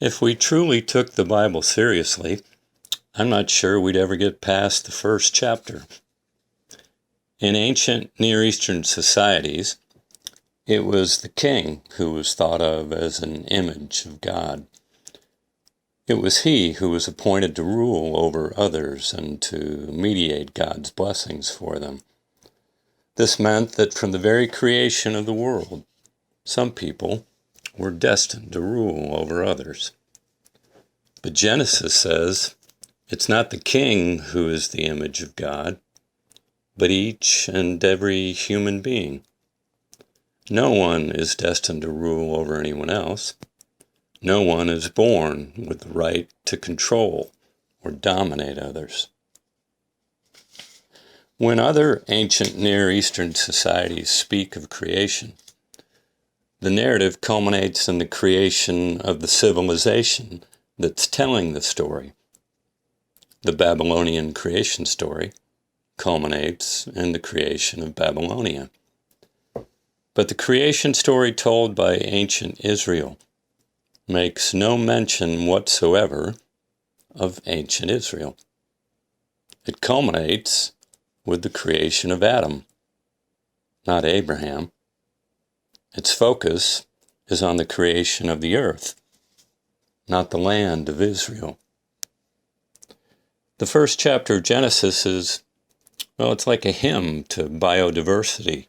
If we truly took the Bible seriously, I'm not sure we'd ever get past the first chapter. In ancient Near Eastern societies, it was the king who was thought of as an image of God. It was he who was appointed to rule over others and to mediate God's blessings for them. This meant that from the very creation of the world, some people were destined to rule over others. But Genesis says it's not the king who is the image of God, but each and every human being. No one is destined to rule over anyone else. No one is born with the right to control or dominate others. When other ancient Near Eastern societies speak of creation, the narrative culminates in the creation of the civilization that's telling the story. The Babylonian creation story culminates in the creation of Babylonia. But the creation story told by ancient Israel makes no mention whatsoever of ancient Israel. It culminates with the creation of Adam, not Abraham. Its focus is on the creation of the earth, not the land of Israel. The first chapter of Genesis is, it's like a hymn to biodiversity.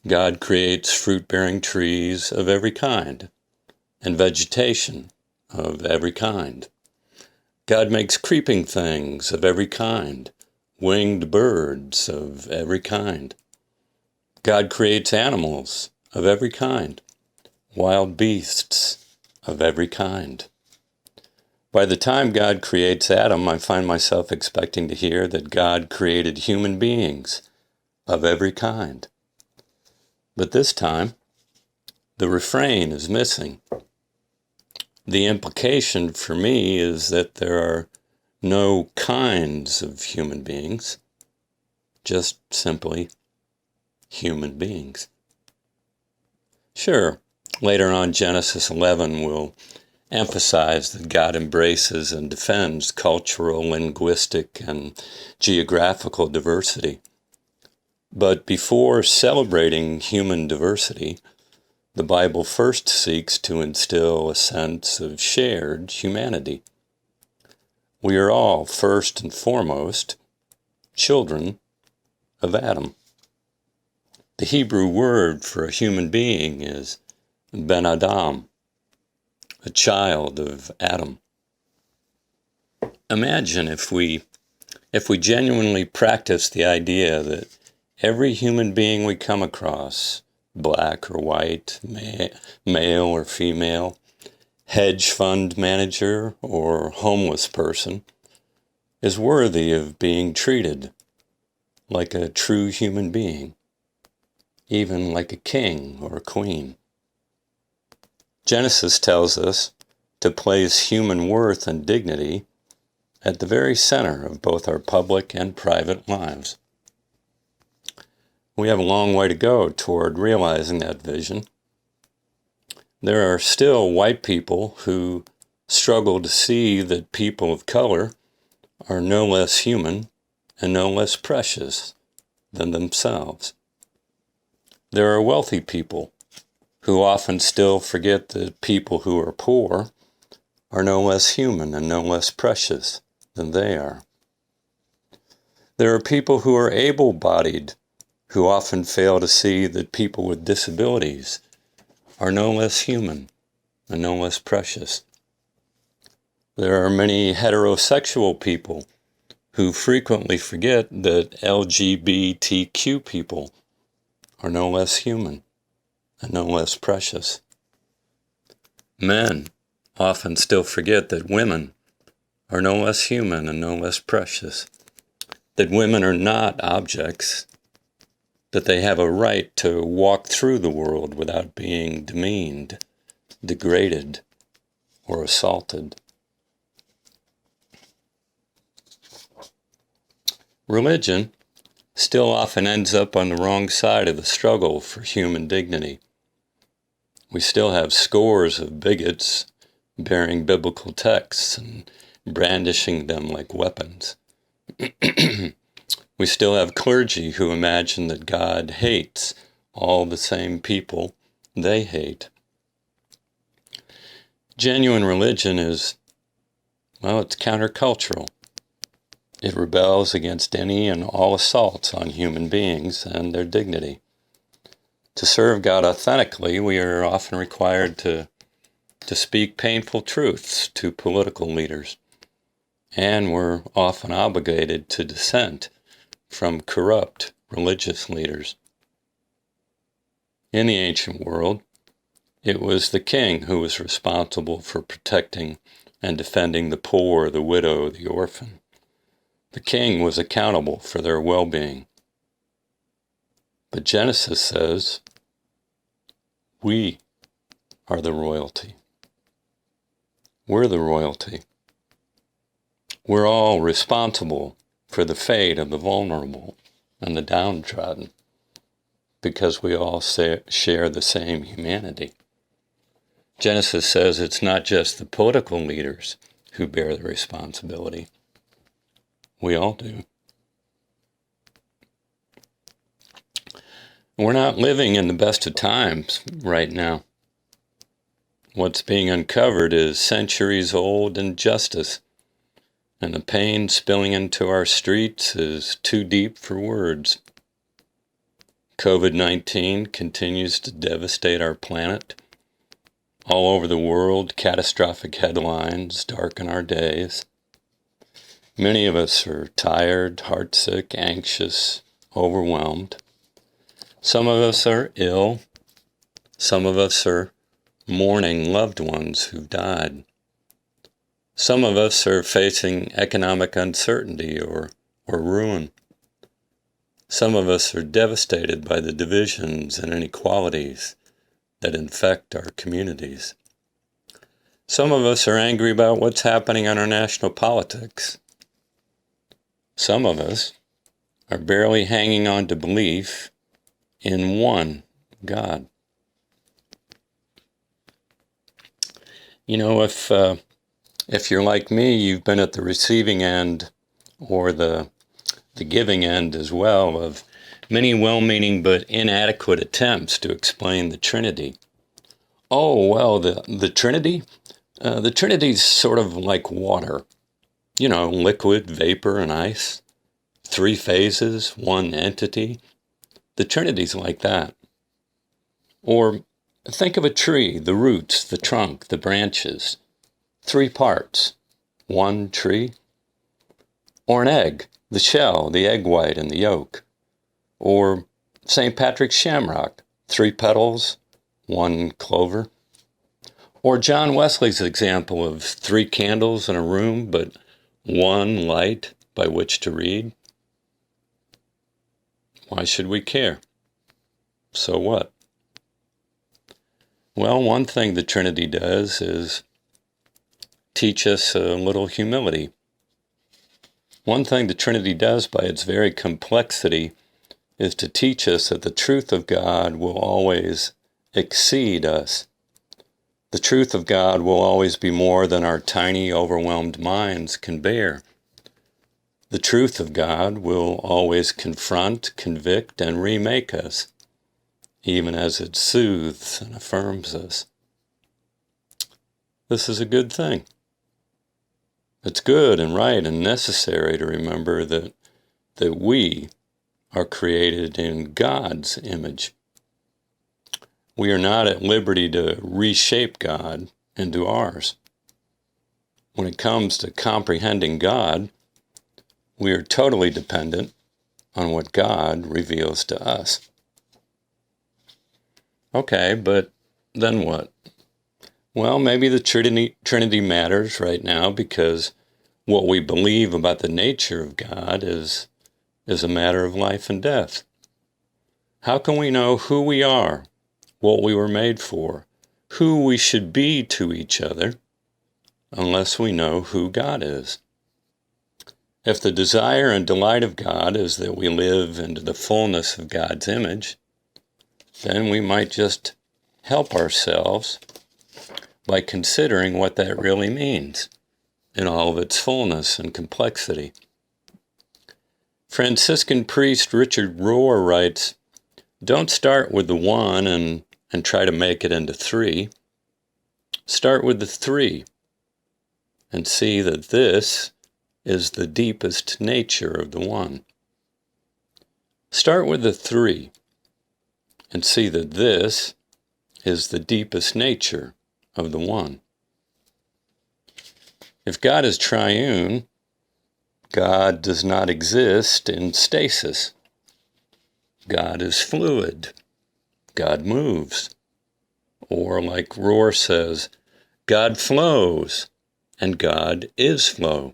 God creates fruit-bearing trees of every kind and vegetation of every kind. God makes creeping things of every kind, winged birds of every kind. God creates animals of every kind, wild beasts of every kind. By the time God creates Adam, I find myself expecting to hear that God created human beings of every kind. But this time, the refrain is missing. The implication for me is that there are no kinds of human beings, just simply human beings. Sure, later on Genesis 11 will emphasize that God embraces and defends cultural, linguistic, and geographical diversity. But before celebrating human diversity, the Bible first seeks to instill a sense of shared humanity. We are all, first and foremost, children of Adam. The Hebrew word for a human being is Ben Adam, a child of Adam. Imagine if we genuinely practice the idea that every human being we come across, black or white, male or female, hedge fund manager or homeless person, is worthy of being treated like a true human being, even like a king or a queen. Genesis tells us to place human worth and dignity at the very center of both our public and private lives. We have a long way to go toward realizing that vision. There are still white people who struggle to see that people of color are no less human and no less precious than themselves. There are wealthy people who often still forget that people who are poor are no less human and no less precious than they are. There are people who are able-bodied who often fail to see that people with disabilities are no less human and no less precious. There are many heterosexual people who frequently forget that LGBTQ people are no less human and no less precious. Men often still forget that women are no less human and no less precious, that women are not objects, that they have a right to walk through the world without being demeaned, degraded, or assaulted. Religion still often ends up on the wrong side of the struggle for human dignity. We still have scores of bigots bearing biblical texts and brandishing them like weapons. We still have clergy who imagine that God hates all the same people they hate. Genuine religion is, well, it's countercultural. It rebels against any and all assaults on human beings and their dignity. To serve God authentically, we are often required to speak painful truths to political leaders, and we're often obligated to dissent from corrupt religious leaders. In the ancient world, it was the king who was responsible for protecting and defending the poor, the widow, the orphan. The king was accountable for their well-being. But Genesis says, we are the royalty. We're the royalty. We're all responsible for the fate of the vulnerable and the downtrodden, because we all share the same humanity. Genesis says it's not just the political leaders who bear the responsibility. We all do. We're not living in the best of times right now. What's being uncovered is centuries-old injustice, and the pain spilling into our streets is too deep for words. COVID-19 continues to devastate our planet. All over the world, catastrophic headlines darken our days. Many of us are tired, heartsick, anxious, overwhelmed. Some of us are ill. Some of us are mourning loved ones who've died. Some of us are facing economic uncertainty or ruin. Some of us are devastated by the divisions and inequalities that infect our communities. Some of us are angry about what's happening in our national politics. Some of us are barely hanging on to belief in one God. You know, if you're like me, you've been at the receiving end or the giving end as well of many well-meaning but inadequate attempts to explain the Trinity. Oh, well, the Trinity? The Trinity's sort of like water. You know, liquid, vapor, and ice. 3 phases, one entity. The Trinity's like that. Or think of a tree, the roots, the trunk, the branches. 3 parts, one tree. Or an egg, the shell, the egg white, and the yolk. Or St. Patrick's shamrock, 3 petals, 1 clover. Or John Wesley's example of 3 candles in a room, but 1 light by which to read. Why should we care? So what? Well, one thing the Trinity does is teach us a little humility. One thing the Trinity does by its very complexity is to teach us that the truth of God will always exceed us. The truth of God will always be more than our tiny, overwhelmed minds can bear. The truth of God will always confront, convict, and remake us, even as it soothes and affirms us. This is a good thing. It's good and right and necessary to remember that we are created in God's image. We are not at liberty to reshape God into ours. When it comes to comprehending God, we are totally dependent on what God reveals to us. Okay, but then what? Well, maybe the Trinity matters right now because what we believe about the nature of God is a matter of life and death. How can we know who we are, what we were made for, who we should be to each other, unless we know who God is? If the desire and delight of God is that we live into the fullness of God's image, then we might just help ourselves by considering what that really means in all of its fullness and complexity. Franciscan priest Richard Rohr writes, "Don't start with the one and try to make it into three. Start with the three and see that this is the deepest nature of the one. Start with the three and see that this is the deepest nature of the one." If God is triune, God does not exist in stasis. God is fluid. God moves. Or, like Rohr says, God flows, and God is flow.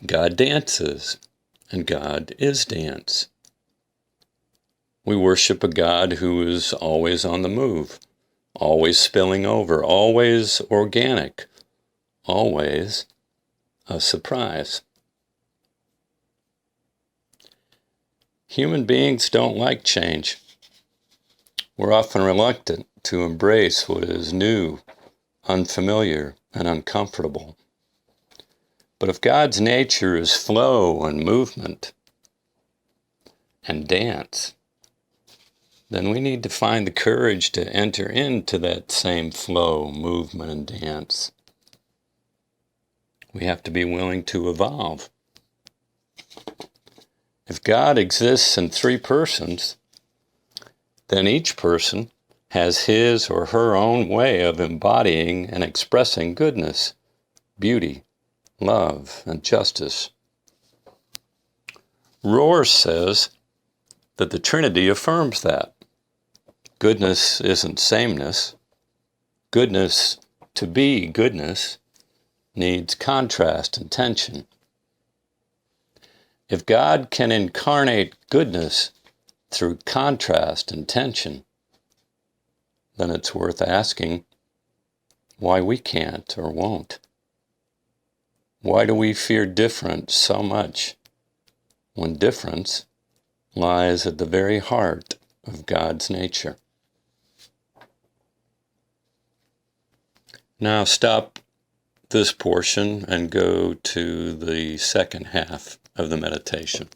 God dances, and God is dance. We worship a God who is always on the move, always spilling over, always organic, always a surprise. Human beings don't like change. We're often reluctant to embrace what is new, unfamiliar, and uncomfortable. But if God's nature is flow and movement and dance, then we need to find the courage to enter into that same flow, movement, and dance. We have to be willing to evolve. If God exists in three persons, then each person has his or her own way of embodying and expressing goodness, beauty, love, and justice. Rohr says that the Trinity affirms that. Goodness isn't sameness. Goodness, to be goodness, needs contrast and tension. If God can incarnate goodness through contrast and tension, then it's worth asking why we can't or won't. Why do we fear difference so much when difference lies at the very heart of God's nature? Now stop this portion and go to the second half of the meditation.